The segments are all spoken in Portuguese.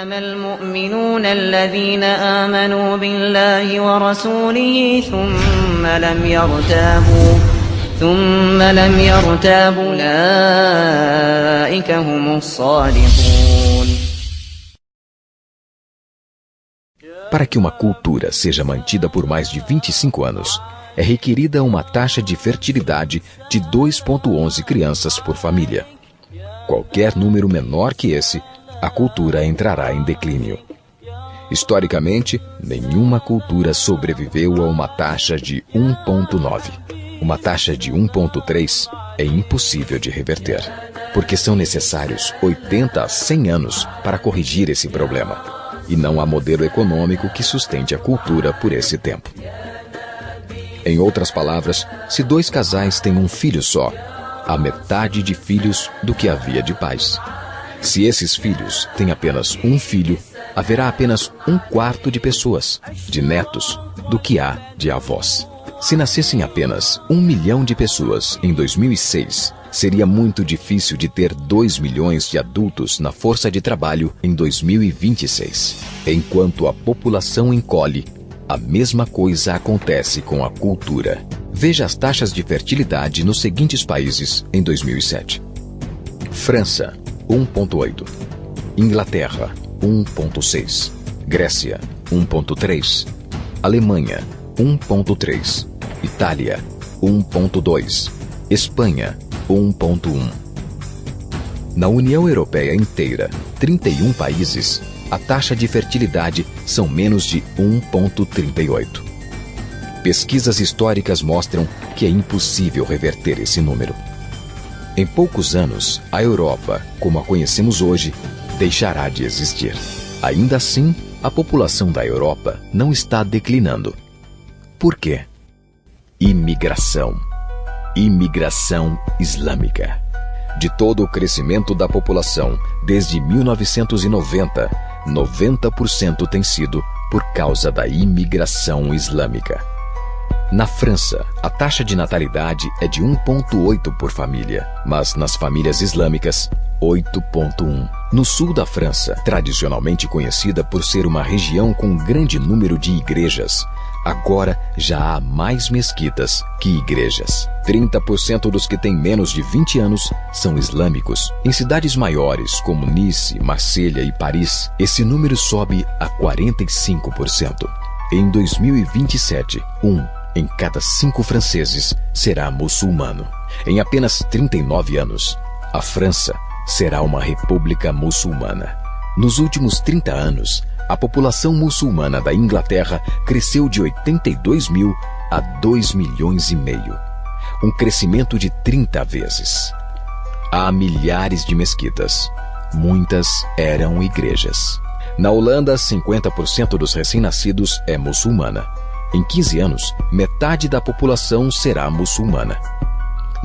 إنما المؤمنون الذين آمنوا بالله ورسوله ثم لم يرتابوا أولئك هم الصادقون. Para que uma cultura seja mantida por mais de 25 anos, é requerida uma taxa de fertilidade de 2,11 crianças por família. Qualquer número menor que esse, a cultura entrará em declínio. Historicamente, nenhuma cultura sobreviveu a uma taxa de 1,9. Uma taxa de 1,3 é impossível de reverter, porque são necessários 80 a 100 anos para corrigir esse problema, e não há modelo econômico que sustente a cultura por esse tempo. Em outras palavras, se 2 casais têm um filho só, há metade de filhos do que havia de pais. Se esses filhos têm apenas um filho, haverá apenas 1/4 de pessoas, de netos, do que há de avós. Se nascessem apenas 1 milhão de pessoas em 2006, seria muito difícil de ter 2 milhões de adultos na força de trabalho em 2026. Enquanto a população encolhe, a mesma coisa acontece com a cultura. Veja as taxas de fertilidade nos seguintes países em 2007. França, 1,8. Inglaterra, 1,6. Grécia, 1,3. Alemanha, 1,3. Itália, 1,2. Espanha, 1,1. Na União Europeia inteira, 31 países, a taxa de fertilidade são menos de 1,38. Pesquisas históricas mostram que é impossível reverter esse número. Em poucos anos, a Europa, como a conhecemos hoje, deixará de existir. Ainda assim, a população da Europa não está declinando. Por quê? Imigração. Imigração islâmica. De todo o crescimento da população, desde 1990, 90% tem sido por causa da imigração islâmica. Na França, a taxa de natalidade é de 1,8 por família, mas nas famílias islâmicas, 8,1. No sul da França, tradicionalmente conhecida por ser uma região com um grande número de igrejas, agora já há mais mesquitas que igrejas. 30% dos que têm menos de 20 anos são islâmicos. Em cidades maiores, como Nice, Marselha e Paris, esse número sobe a 45%. Em 2027, 1 em cada 5 franceses será muçulmano. Em apenas 39 anos, a França será uma república muçulmana. Nos últimos 30 anos, a população muçulmana da Inglaterra cresceu de 82 mil a 2,5 milhões. Um crescimento de 30 vezes. Há milhares de mesquitas. Muitas eram igrejas. Na Holanda, 50% dos recém-nascidos é muçulmana. Em 15 anos, metade da população será muçulmana.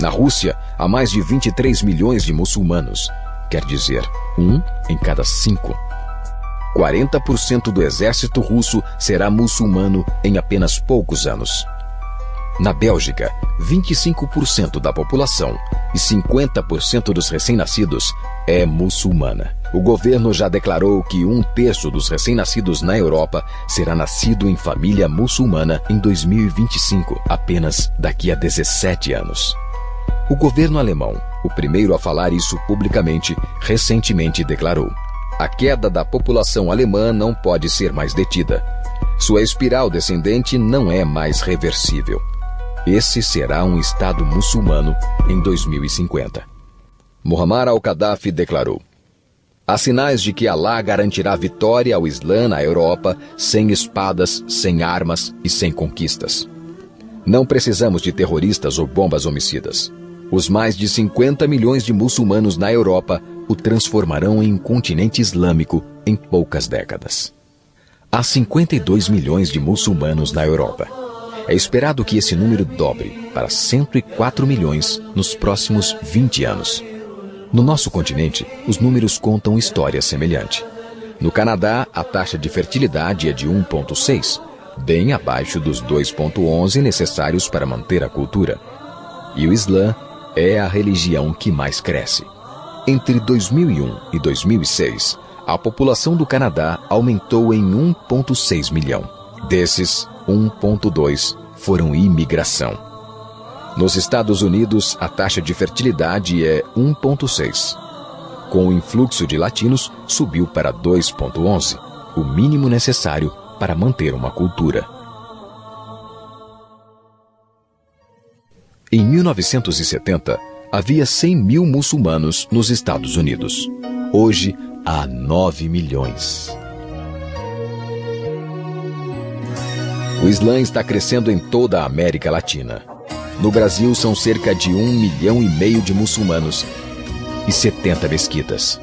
Na Rússia, há mais de 23 milhões de muçulmanos. Quer dizer, 1 em cada 5. 40% do exército russo será muçulmano em apenas poucos anos. Na Bélgica, 25% da população e 50% dos recém-nascidos é muçulmana. O governo já declarou que 1/3 dos recém-nascidos na Europa será nascido em família muçulmana em 2025, apenas daqui a 17 anos. O governo alemão, o primeiro a falar isso publicamente, recentemente declarou: a queda da população alemã não pode ser mais detida. Sua espiral descendente não é mais reversível. Esse será um Estado muçulmano em 2050. Muammar al-Gaddafi declarou: há sinais de que Alá garantirá vitória ao Islã na Europa sem espadas, sem armas e sem conquistas. Não precisamos de terroristas ou bombas homicidas. Os mais de 50 milhões de muçulmanos na Europa o transformarão em um continente islâmico em poucas décadas. Há 52 milhões de muçulmanos na Europa. É esperado que esse número dobre para 104 milhões nos próximos 20 anos. No nosso continente, os números contam história semelhante. No Canadá, a taxa de fertilidade é de 1,6, bem abaixo dos 2,11 necessários para manter a cultura. E o Islã é a religião que mais cresce. Entre 2001 e 2006, a população do Canadá aumentou em 1,6 milhão. Desses, 1,2 foram imigração. Nos Estados Unidos, a taxa de fertilidade é 1,6. Com o influxo de latinos, subiu para 2,11, o mínimo necessário para manter uma cultura. Em 1970, havia 100 mil muçulmanos nos Estados Unidos. Hoje, há 9 milhões. O Islã está crescendo em toda a América Latina. No Brasil, são cerca de 1,5 milhão de muçulmanos e 70 mesquitas.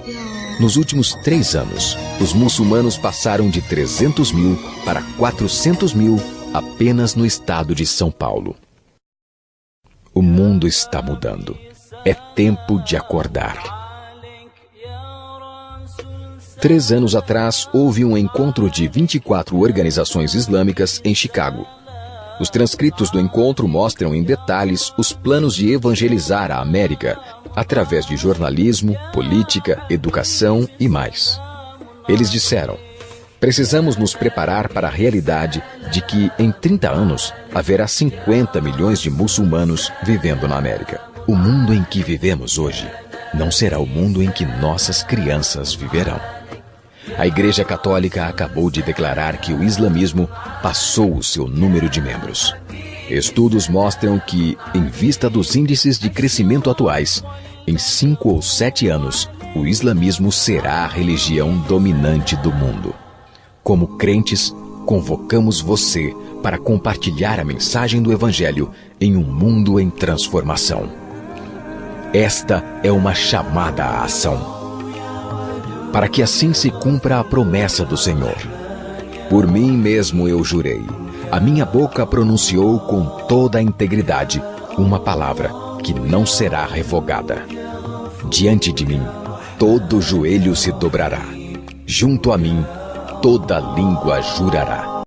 Nos últimos 3 anos, os muçulmanos passaram de 300 mil para 400 mil apenas no estado de São Paulo. O mundo está mudando. É tempo de acordar. 3 anos atrás, houve um encontro de 24 organizações islâmicas em Chicago. Os transcritos do encontro mostram em detalhes os planos de evangelizar a América através de jornalismo, política, educação e mais. Eles disseram: precisamos nos preparar para a realidade de que, em 30 anos, haverá 50 milhões de muçulmanos vivendo na América. O mundo em que vivemos hoje não será o mundo em que nossas crianças viverão. A Igreja Católica acabou de declarar que o islamismo passou o seu número de membros. Estudos mostram que, em vista dos índices de crescimento atuais, em 5 ou 7 anos, o islamismo será a religião dominante do mundo. Como crentes, convocamos você para compartilhar a mensagem do Evangelho em um mundo em transformação. Esta é uma chamada à ação, para que assim se cumpra a promessa do Senhor. Por mim mesmo eu jurei, a minha boca pronunciou com toda a integridade uma palavra que não será revogada. Diante de mim, todo joelho se dobrará. Junto a mim, toda língua jurará.